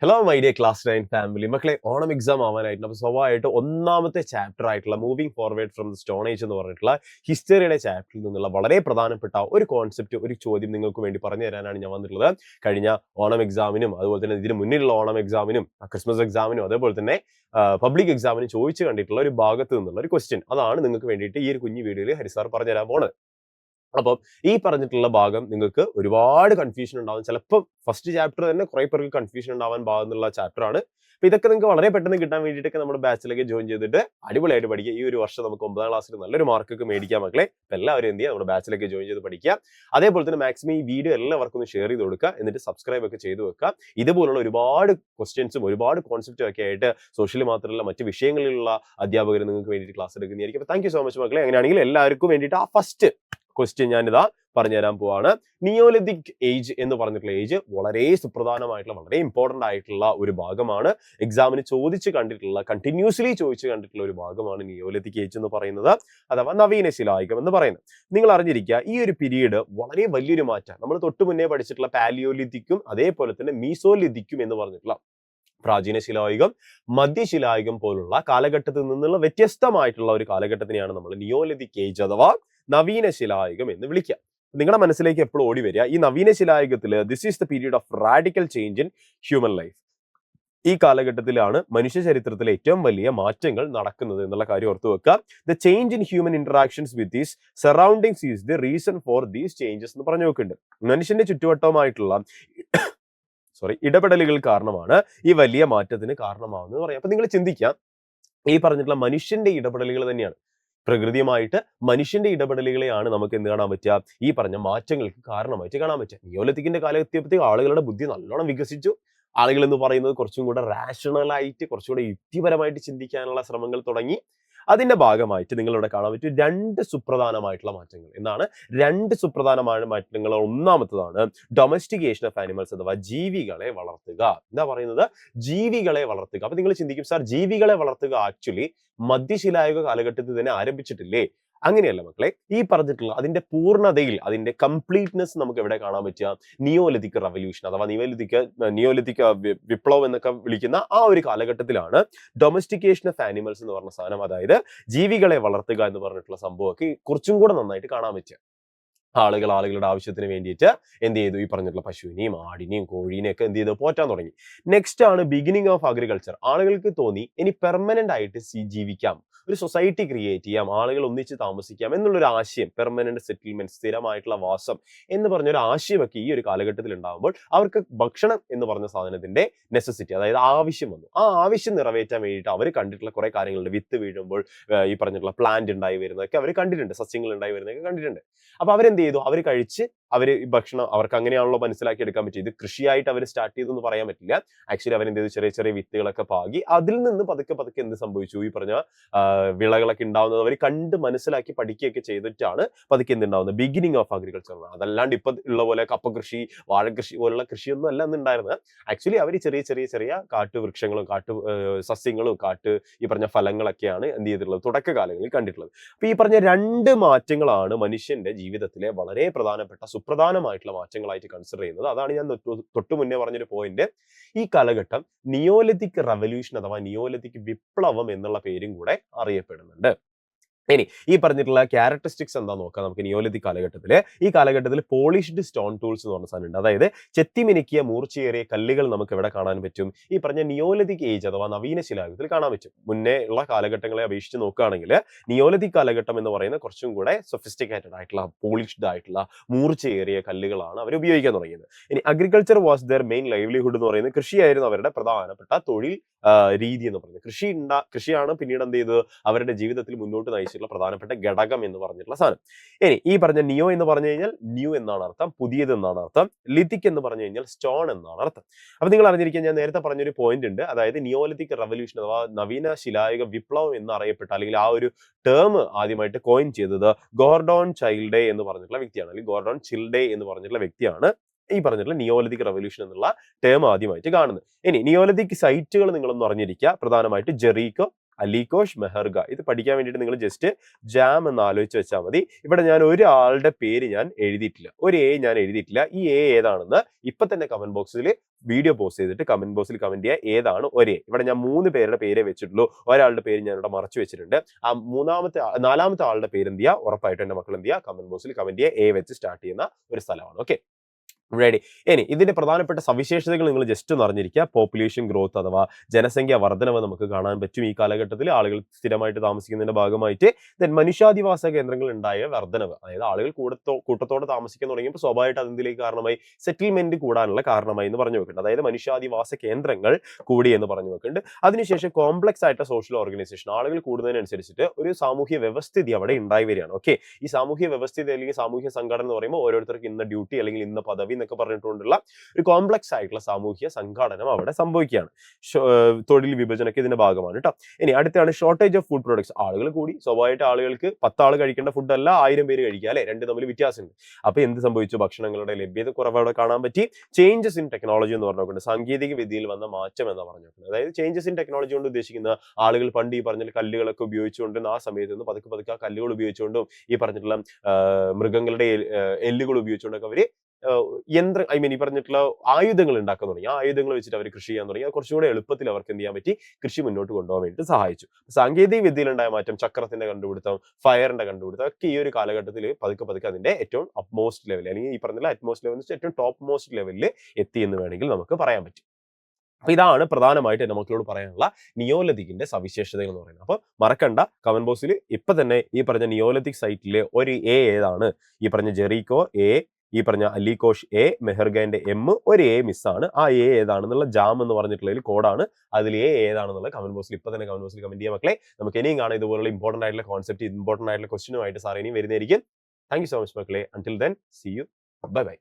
Hello my dear class 9 family മക്കളെ, Onam exam ആവാനായിട്ടുണ്ട്. അപ്പോൾ സ്വാഭാവികമായിട്ട് ഒന്നാമത്തെ ചാപ്റ്റർ ആയിട്ടുള്ള moving forward from the stone age എന്ന് പറഞ്ഞിട്ടുള്ള ഹിസ്റ്ററിയുടെ ചാപ്റ്ററിൽ നിന്നുള്ള വളരെ പ്രധാനപ്പെട്ട ഒരു കോൺസെപ്റ്റ്, ഒരു ചോദ്യം നിങ്ങൾക്ക് വേണ്ടി പറഞ്ഞു തരാനാണ് ഞാൻ വന്നിട്ടുള്ളത്. കഴിഞ്ഞ ഓണം എക്സാമിനും അതുപോലെ തന്നെ ഇതിന് മുന്നിലുള്ള ഓണം എക്സാമിനും ക്രിസ്മസ് എക്സാമിനും അതേപോലെ തന്നെ പബ്ലിക് എക്സാമിനും ചോദിച്ചു കണ്ടിട്ടുള്ള ഒരു ഭാഗത്ത് നിന്നുള്ള ഒരു ക്വസ്റ്റ്യൻ അതാണ് നിങ്ങൾക്ക് വേണ്ടിയിട്ട് ഈ ഒരു കുഞ്ഞു വീഡിയോയിൽ ഹരിസാർ പറഞ്ഞു തരാൻ പോണത്. അപ്പം ഈ പറഞ്ഞിട്ടുള്ള ഭാഗം നിങ്ങൾക്ക് ഒരുപാട് കൺഫ്യൂഷൻ ഉണ്ടാവും. ചിലപ്പോൾ ഫസ്റ്റ് ചാപ്റ്റർ തന്നെ കുറെ പേർക്ക് കൺഫ്യൂഷൻ ഉണ്ടാവാൻ ഭാഗത്തുള്ള ചാപ്റ്റർ ആണ്. അപ്പൊ ഇതൊക്കെ നിങ്ങൾക്ക് വളരെ പെട്ടെന്ന് കിട്ടാൻ വേണ്ടിയിട്ടൊക്കെ നമ്മുടെ ബാച്ചിലേക്ക് ജോയിൻ ചെയ്തിട്ട് അടിപൊളിയായിട്ട് പഠിക്കുക. ഈ ഒരു വർഷം നമുക്ക് 9ാം ക്ലാസ്സിൽ നല്ലൊരു മാർക്കൊക്കെ മേടിക്കാൻ മക്കളെ. അപ്പൊ എല്ലാവരും എന്ത് ചെയ്യുക, നമ്മുടെ ബാച്ചിലേക്ക് ജോയിൻ ചെയ്ത് പഠിക്കുക. അതേപോലെ തന്നെ മാക്സിമം ഈ വീഡിയോ എല്ലാവർക്കും ഒന്ന് ഷെയർ ചെയ്ത് കൊടുക്കുക, എന്നിട്ട് സബ്സ്ക്രൈബ് ഒക്കെ ചെയ്ത് വെക്കുക. ഇതുപോലുള്ള ഒരുപാട് ക്വസ്റ്റ്യൻസും ഒരുപാട് കോൺസെപ്റ്റും ഒക്കെ ആയിട്ട് സോഷ്യലി മാത്രമല്ല മറ്റ് വിഷയങ്ങളിലുള്ള അധ്യാപകർ നിങ്ങൾക്ക് വേണ്ടിയിട്ട് ക്ലാസ് എടുക്കുന്നതായിരിക്കും. അപ്പൊ താങ്ക് യു സോ മച്ച് മക്കളെ. അങ്ങനെയാണെങ്കിൽ എല്ലാവർക്കും വേണ്ടിയിട്ട് ആ ഫസ്റ്റ് ക്വസ്റ്റ്യൻ ഞാനിതാ പറഞ്ഞുതരാൻ പോവാണ്. നിയോലിതിക് ഏജ് എന്ന് പറഞ്ഞിട്ടുള്ള ഏജ് വളരെ സുപ്രധാനമായിട്ടുള്ള വളരെ ഇമ്പോർട്ടന്റ് ആയിട്ടുള്ള ഒരു ഭാഗമാണ്. എക്സാമിന് ചോദിച്ചു കണ്ടിട്ടുള്ള കണ്ടിന്യൂസ്ലി ചോദിച്ചു കണ്ടിട്ടുള്ള ഒരു ഭാഗമാണ് നിയോലിതിക് ഏജ് എന്ന് പറയുന്നത്, അഥവാ നവീന ശിലായുഗം എന്ന് പറയുന്നത്. നിങ്ങൾ അറിഞ്ഞിരിക്കുക, ഈ ഒരു പീരീഡ് വളരെ വലിയൊരു മാറ്റം. നമ്മൾ തൊട്ട് മുന്നേ പഠിച്ചിട്ടുള്ള പാലിയോലിതിക്കും അതേപോലെ തന്നെ മീസോലിതിക്കും എന്ന് പറഞ്ഞിട്ടുള്ള പ്രാചീന ശിലായുഗം, മധ്യശിലായുഗം പോലുള്ള കാലഘട്ടത്തിൽ നിന്നുള്ള വ്യത്യസ്തമായിട്ടുള്ള ഒരു കാലഘട്ടത്തിനെയാണ് നമ്മൾ നിയോലിതിക് ഏജ് അഥവാ നവീന ശിലായുഗം എന്ന് വിളിക്കുക. നിങ്ങളുടെ മനസ്സിലേക്ക് എപ്പോഴും ഓടി വരിക, ഈ നവീന ശിലായുഗത്തിൽ this is the period of radical change in human life. ഈ കാലഘട്ടത്തിലാണ് മനുഷ്യ ചരിത്രത്തിലെ ഏറ്റവും വലിയ മാറ്റങ്ങൾ നടക്കുന്നത് എന്നുള്ള കാര്യം ഓർത്തു വെക്കുക. The change in human interactions with these surroundings is the reason for these changes എന്ന് പറഞ്ഞു വെക്കുന്നുണ്ട്. മനുഷ്യന്റെ ചുറ്റുവട്ടവുമായിട്ടുള്ള ഇടപെടലുകൾ കാരണമാണ് ഈ വലിയ മാറ്റത്തിന് കാരണമാവുന്നത് പറയാം. അപ്പൊ നിങ്ങൾ ചിന്തിക്കാം, ഈ പറഞ്ഞിട്ടുള്ള മനുഷ്യന്റെ ഇടപെടലുകൾ തന്നെയാണ്, പ്രകൃതിയുമായിട്ട് മനുഷ്യന്റെ ഇടപെടലുകളെയാണ് നമുക്ക് എന്ത് കാണാൻ പറ്റുക, ഈ പറഞ്ഞ മാറ്റങ്ങൾക്ക് കാരണമായിട്ട് കാണാൻ പറ്റുക. നിയോലിതിക്കിന്റെ കാലത്തെത്തിയപ്പോഴത്തേക്ക് ആളുകളുടെ ബുദ്ധി നല്ലോണം വികസിച്ചു. ആളുകൾ എന്ന് പറയുന്നത് കുറച്ചും കൂടെ റാഷണലായിട്ട് കുറച്ചുകൂടെ യുക്തിപരമായിട്ട് ചിന്തിക്കാനുള്ള ശ്രമങ്ങൾ തുടങ്ങി. അതിന്റെ ഭാഗമായിട്ട് നിങ്ങളിവിടെ കാണാൻ പറ്റും രണ്ട് സുപ്രധാനമായിട്ടുള്ള മാറ്റങ്ങൾ. എന്താണ് രണ്ട് സുപ്രധാനമായ മാറ്റങ്ങൾ? ഒന്നാമത്തതാണ് ഡൊമസ്റ്റിക്കേഷൻ ഓഫ് ആനിമൽസ് അഥവാ ജീവികളെ വളർത്തുക. എന്താ പറയുന്നത്? ജീവികളെ വളർത്തുക. അപ്പൊ നിങ്ങൾ ചിന്തിക്കും, സാർ ജീവികളെ വളർത്തുക ആക്ച്വലി മധ്യശിലായുഗ കാലഘട്ടത്തിൽ തന്നെ ആരംഭിച്ചിട്ടില്ലേ? അങ്ങനെയല്ല മക്കളെ. ഈ പറഞ്ഞിട്ടുള്ള അതിന്റെ പൂർണ്ണതയിൽ, അതിന്റെ കംപ്ലീറ്റ്നെസ് നമുക്ക് എവിടെ കാണാൻ പറ്റുക? നിയോലിതിക് റവല്യൂഷൻ അഥവാ നിയോലിതിക് വിപ്ലവം എന്നൊക്കെ വിളിക്കുന്ന ആ ഒരു കാലഘട്ടത്തിലാണ് ഡൊമസ്റ്റിക്കേഷൻ ഓഫ് ആനിമൽസ് എന്ന് പറഞ്ഞ സാധനം, അതായത് ജീവികളെ വളർത്തുക എന്ന് പറഞ്ഞിട്ടുള്ള സംഭവമൊക്കെ കുറച്ചും കൂടെ നന്നായിട്ട് കാണാൻ പറ്റുക. ആളുകളുടെ ആവശ്യത്തിന് വേണ്ടിയിട്ട് എന്ത് ചെയ്തു? ഈ പറഞ്ഞിട്ടുള്ള പശുവിനെയും ആടിനെയും കോഴീനെയും ഒക്കെ എന്ത് ചെയ്തു? പോറ്റാൻ തുടങ്ങി. നെക്സ്റ്റ് ആണ് ബിഗിനിങ് ഓഫ് അഗ്രികൾച്ചർ. ആളുകൾക്ക് തോന്നി ഇനി പെർമനന്റ് ആയിട്ട് ജീവിക്കാം, ഒരു സൊസൈറ്റി ക്രിയേറ്റ് ചെയ്യാം, ആളുകൾ ഒന്നിച്ച് താമസിക്കാം എന്നുള്ളൊരു ആശയം, പെർമനന്റ് സെറ്റിൽമെന്റ്, സ്ഥിരമായിട്ടുള്ള വാസം എന്ന് പറഞ്ഞൊരു ആശയമൊക്കെ ഈ ഒരു കാലഘട്ടത്തിൽ ഉണ്ടാകുമ്പോൾ അവർക്ക് ഭക്ഷണം എന്ന് പറഞ്ഞ സാധനത്തിന്റെ നെസസിറ്റി, അതായത് ആവശ്യം വന്നു. ആ ആവശ്യം നിറവേറ്റാൻ വേണ്ടിയിട്ട് അവർ കണ്ടിട്ടുള്ള കുറെ കാര്യങ്ങളുണ്ട്. വിത്ത് വീഴുമ്പോൾ ഈ പറഞ്ഞിട്ടുള്ള പ്ലാന്റ് ഉണ്ടായി വരുന്നതൊക്കെ അവർ കണ്ടിട്ടുണ്ട്, സസ്യങ്ങൾ ഉണ്ടായി വരുന്നതൊക്കെ കണ്ടിട്ടുണ്ട്. അപ്പൊ അവരെന്ത് ചെയ്തു? അവർ കഴിച്ച് അവര് ഭക്ഷണം, അവർക്ക് അങ്ങനെയാണല്ലോ മനസ്സിലാക്കി എടുക്കാൻ പറ്റും. ഇത് കൃഷിയായിട്ട് അവർ സ്റ്റാർട്ട് ചെയ്തെന്ന് പറയാൻ പറ്റില്ല. ആക്ച്വലി അവരെന്ത് ചെയ്തു? ചെറിയ ചെറിയ വിത്തുകളൊക്കെ പാകി അതിൽ നിന്ന് പതുക്കെ പതുക്കെ എന്ത് സംഭവിച്ചു? ഈ പറഞ്ഞ വിളകളൊക്കെ ഉണ്ടാവുന്നത് അവർ കണ്ട് മനസ്സിലാക്കി പഠിക്കുകയൊക്കെ ചെയ്തിട്ടാണ് പതുക്കെ എന്തുണ്ടാവുന്നത്? Beginning of agriculture. അതല്ലാണ്ട് ഇപ്പൊ ഉള്ള പോലെ കപ്പകൃഷി, വാഴകൃഷി പോലുള്ള കൃഷിയൊന്നും അല്ല അന്ന് ഉണ്ടായിരുന്നത്. ആക്ച്വലി അവർ ചെറിയ ചെറിയ ചെറിയ കാട്ടുവൃക്ഷങ്ങളും സസ്യങ്ങളും ഈ പറഞ്ഞ ഫലങ്ങളൊക്കെയാണ് എന്ത് ചെയ്തിട്ടുള്ളത്? തുടക്കകാലങ്ങളിൽ കണ്ടിട്ടുള്ളത്. അപ്പൊ ഈ പറഞ്ഞ രണ്ട് മാറ്റങ്ങളാണ് മനുഷ്യന്റെ ജീവിതത്തിലെ വളരെ പ്രധാനപ്പെട്ട സുപ്രധാനമായിട്ടുള്ള മാറ്റങ്ങളായിട്ട് കൺസിഡർ ചെയ്യുന്നത്. അതാണ് ഞാൻ തൊട്ടു മുന്നേ പറഞ്ഞൊരു പോയിന്റ്. ഈ കാലഘട്ടം നിയോലിതിക് റവല്യൂഷൻ അഥവാ നിയോലിതിക് വിപ്ലവം എന്നുള്ള പേരും കൂടെ അറിയപ്പെടുന്നുണ്ട്. ഇനി ഈ പറഞ്ഞിട്ടുള്ള ക്യാരക്ടറിസ്റ്റിക്സ് എന്താ നോക്കാം നമുക്ക്. നിയോലിതിക് കാലഘട്ടത്തില്, ഈ കാലഘട്ടത്തിൽ പോളിഷ്ഡ് സ്റ്റോൺ ടൂൾസ് എന്ന് പറഞ്ഞ സാധനം ഉണ്ട്. അതായത് ചെത്തിമിനുക്കിയ മൂർച്ചയേറിയ കല്ലുകൾ നമുക്ക് എവിടെ കാണാൻ പറ്റും? ഈ പറഞ്ഞ നിയോലിതിക് ഏജ് അഥവാ നവീന ശിലായുഗത്തിൽ കാണാൻ പറ്റും. മുന്നേ ഉള്ള കാലഘട്ടങ്ങളെ അപേക്ഷിച്ച് നോക്കുകയാണെങ്കിൽ നിയോലിതിക് കാലഘട്ടം എന്ന് പറയുന്നത് കുറച്ചും കൂടെ സൊഫിസ്റ്റിക്കേറ്റഡ് ആയിട്ടുള്ള, പോളിഷ്ഡ് ആയിട്ടുള്ള, മൂർച്ചയേറിയ കല്ലുകളാണ് അവർ ഉപയോഗിക്കാൻ തുടങ്ങിയത്. ഇനി agriculture was there main livelihood എന്ന് പറയുന്നത് കൃഷിയായിരുന്നു അവരുടെ പ്രധാനപ്പെട്ട തൊഴിൽ രീതി എന്ന് പറയുന്നത്. കൃഷിയാണ് പിന്നീട് എന്ത് ചെയ്തത്? അവരുടെ ജീവിതത്തിൽ മുന്നോട്ട് നയിച്ചിട്ടുള്ള പ്രധാനപ്പെട്ട ഘടകം എന്ന് പറഞ്ഞിട്ടുള്ള സാധനം. ഇനി ഈ പറഞ്ഞ നിയോ എന്ന് പറഞ്ഞു കഴിഞ്ഞാൽ ന്യൂ എന്നാണ് അർത്ഥം, പുതിയത് എന്നാണ് അർത്ഥം. ലിതിക് എന്ന് പറഞ്ഞു കഴിഞ്ഞാൽ സ്റ്റോൺ എന്നാണ് അർത്ഥം. അപ്പൊ നിങ്ങൾ അറിഞ്ഞിരിക്കാൻ, ഞാൻ നേരത്തെ പറഞ്ഞൊരു പോയിന്റ് ഉണ്ട്. അതായത് നിയോലിതിക് റവല്യൂഷൻ അഥവാ നവീന ശിലായുഗ വിപ്ലവം എന്നറിയപ്പെട്ട, അല്ലെങ്കിൽ ആ ഒരു ടേം ആദ്യമായിട്ട് കോയിൻ ചെയ്തത് ഗോർഡോൺ ചൈൽഡേ എന്ന് പറഞ്ഞിട്ടുള്ള വ്യക്തിയാണ്, അല്ലെങ്കിൽ ഗോർഡോൺ ചിൽഡേ എന്ന് പറഞ്ഞിട്ടുള്ള വ്യക്തിയാണ് ഈ പറഞ്ഞിട്ടുള്ള നിയോലിതിക് റവല്യൂഷൻ എന്നുള്ള ടേം ആദ്യമായിട്ട് കാണുന്നത്. ഇനി നിയോലിതിക് സൈറ്റുകൾ നിങ്ങളൊന്ന് അറിഞ്ഞിരിക്കുക. പ്രധാനമായിട്ട് ജെറീക്കോ, അലികോഷ് മെഹർഗ. ഇത് പഠിക്കാൻ വേണ്ടിയിട്ട് നിങ്ങൾ ജസ്റ്റ് ജാം എന്ന് ആലോചിച്ച് വെച്ചാൽ മതി. ഇവിടെ ഞാൻ ഒരാളുടെ പേര് ഞാൻ എഴുതിയിട്ടില്ല, ഒരു എ ഞാൻ എഴുതിയിട്ടില്ല. ഈ എ ഏതാണെന്ന് ഇപ്പൊ തന്നെ കമന്റ് ബോക്സിൽ വീഡിയോ പോസ്റ്റ് ചെയ്തിട്ട് കമന്റ് ബോക്സിൽ കമന്റ് ചെയ്യുക ഏതാണ് ഒരേ. ഇവിടെ ഞാൻ 3 പേരുടെ പേരെ വെച്ചിട്ടുള്ളൂ, ഒരാളുടെ പേര് ഞാൻ ഇവിടെ മറച്ചു വെച്ചിട്ടുണ്ട്. ആ നാലാമത്തെ ആളുടെ പേര് എന്ത് ചെയ്യുക, ഉറപ്പായിട്ടും എന്റെ മക്കൾ എന്ത് ചെയ്യുക, കമന്റ് ബോക്സിൽ കമന്റ് ചെയ്യുക. എ വെച്ച് സ്റ്റാർട്ട് ചെയ്യുന്ന ഒരു സ്ഥലമാണ്. Okay, ready. ഇനി ഇതിന്റെ പ്രധാനപ്പെട്ട സവിശേഷതകൾ നിങ്ങൾ ജസ്റ്റ് ഒന്ന് അറിഞ്ഞിരിക്കുക. പോപ്പുലേഷൻ ഗ്രോത്ത് അഥവാ ജനസംഖ്യ വർധനവ് നമുക്ക് കാണാൻ പറ്റും ഈ കാലഘട്ടത്തിൽ. ആളുകൾ സ്ഥിരമായിട്ട് താമസിക്കുന്നതിന്റെ ഭാഗമായിട്ട് മനുഷ്യാധിവാസ കേന്ദ്രങ്ങൾ ഉണ്ടായ വർധനവ്, അതായത് ആളുകൾ കൂട്ടത്തോടെ താമസിക്കാൻ തുടങ്ങിയപ്പോൾ സ്വാഭാവികമായിട്ട് അതിലേക്ക് കാരണമായി സെറ്റിൽമെന്റ് കൂടാനുള്ള കാരണമായി എന്ന് പറഞ്ഞു വെക്കുന്നുണ്ട്. അതായത് മനുഷ്യാധിവാസ കേന്ദ്രങ്ങൾ കൂടി എന്ന് പറഞ്ഞു വെക്കുന്നുണ്ട്. അതിനുശേഷം കോംപ്ലക്സ് ആയിട്ട് സോഷ്യൽ ഓർഗനൈസേഷൻ, ആളുകൾ കൂടുന്നതിനനുസരിച്ചിട്ട് ഒരു സാമൂഹ്യ വ്യവസ്ഥിതി അവിടെ ഉണ്ടായി വരികയാണ്. ഓക്കെ, ഈ സാമൂഹ്യ വ്യവസ്ഥിതി അല്ലെങ്കിൽ സാമൂഹ്യ സംഘടന എന്ന് പറയുമ്പോൾ ഓരോരുത്തർക്ക് ഇന്ന ഡ്യൂട്ടി അല്ലെങ്കിൽ ഇന്ന പദവി എന്നൊക്കെ പറഞ്ഞിട്ടുള്ള ഒരു കോംപ്ലക്സ് ആയിട്ടുള്ള സാമൂഹ്യ സംഘാടനം അവിടെ സംഭവിക്കുകയാണ്. തൊഴിൽ വിഭജനಕ್ಕೆ ഇതിന്റെ ഭാഗമാണ് കേട്ടോ. ഇനി അടുത്താണ് ഷോർട്ടേജ് ഓഫ് ഫുഡ് പ്രൊഡക്ട്സ്. ആളുകൾ കൂടി, സ്വാഭാവികമായിട്ട് ആളുകൾക്ക് 10 ആൾ കഴിക്കേണ്ട ഫുഡ് അല്ല 1000 പേര് കഴിക്കുക അല്ലെ, രണ്ട് തമ്മിൽ വ്യത്യാസമുണ്ട്. അപ്പൊ എന്ത് സംഭവിച്ചു, ഭക്ഷണങ്ങളുടെ ലഭ്യത കുറവ് അവിടെ കാണാൻ പറ്റി. ചേഞ്ചസ് ഇൻ ടെക്നോളജി എന്ന് പറഞ്ഞുകൊണ്ട് സാങ്കേതിക വിദ്യയിൽ വന്ന മാറ്റം എന്ന് പറഞ്ഞുകൊണ്ട്, അതായത് ചേഞ്ചസ് ഇൻ ടെക്നോളജി കൊണ്ട് ഉദ്ദേശിക്കുന്ന ആളുകൾ പണ്ട് ഈ പറഞ്ഞ കല്ലുകളൊക്കെ ഉപയോഗിച്ചുകൊണ്ടും ആ സമയത്ത് നിന്ന് പതുക്കെ പതുക്കെ ആ കല്ലുകൾ ഉപയോഗിച്ചുകൊണ്ടും ഈ പറഞ്ഞിട്ടുള്ള മൃഗങ്ങളുടെ എല്ലുകൾ ഉപയോഗിച്ചുകൊണ്ടൊക്കെ അവര് ഈ പറഞ്ഞിട്ടുള്ള ആയുധങ്ങൾ ഉണ്ടാക്കാൻ തുടങ്ങി. ആ ആയുധങ്ങൾ വെച്ചിട്ട് അവർ കൃഷി ചെയ്യാൻ തുടങ്ങി. അത് കുറച്ചുകൂടെ എളുപ്പത്തിൽ അവർക്ക് എന്ത് ചെയ്യാൻ പറ്റി, കൃഷി മുന്നോട്ട് കൊണ്ടുപോകാൻ വേണ്ടി സഹായിച്ചു. സാങ്കേതിക വിദ്യയിലുണ്ടായ മാറ്റം, ചക്രത്തിന്റെ കണ്ടുപിടുത്തം, ഫയറിന്റെ കണ്ടുപിടുത്തം ഒക്കെ ഈ ഒരു കാലഘട്ടത്തിൽ പതുക്കെ പതുക്കെ അതിന്റെ ഏറ്റവും അപ്മോസ്റ്റ് ലെവൽ, അല്ലെങ്കിൽ ഈ പറഞ്ഞ അറ്റ്മോസ്റ്റ് ലെവൽ ഏറ്റവും ടോപ്പ് മോസ്റ്റ് ലെവലിൽ എത്തി എന്ന് വേണമെങ്കിൽ നമുക്ക് പറയാൻ പറ്റും. അപ്പൊ ഇതാണ് പ്രധാനമായിട്ട് എന്റെ മക്കളോട് പറയാനുള്ള നിയോലതിക്കിന്റെ സവിശേഷതകൾ എന്ന് പറയുന്നത്. അപ്പൊ മറക്കണ്ട, കമന്റ് ബോക്സിൽ ഇപ്പൊ തന്നെ ഈ പറഞ്ഞ നിയോലതിക് സൈറ്റിലെ ഒരു എ ഏതാണ്, ഈ പറഞ്ഞ ജെറീക്കോ എ, ഈ പറഞ്ഞ അലികോഷ് എ, മെഹർഗന്റെ എം, ഒരു എ മിസ്സാണ്. ആ എ ഏതാണെന്നുള്ള ജാം എന്ന് പറഞ്ഞിട്ടുള്ള കോഡാണ്. അതിൽ എ ഏതാണെന്നുള്ള കമന്റ് ബോക്സിൽ ഇപ്പൊ തന്നെ കമന്റ് ബോക്സിൽ കമന്റ് ചെയ്യാൻ മക്കളെ. നമുക്ക് ഇനിയും കാണാം ഇതുപോലുള്ള ഇമ്പോർട്ടന്റ് ആയിട്ടുള്ള കോൺസെപ്റ്റ്, ഇമ്പോർട്ടന്റ് ആയിട്ടുള്ള ക്വസ്റ്റ്യനുമായിട്ട് സാർ ഇനിയും വരുന്നതായിരിക്കും. താങ്ക് യു സോ മച്ച് മക്കളെ. Until then see you, bye by.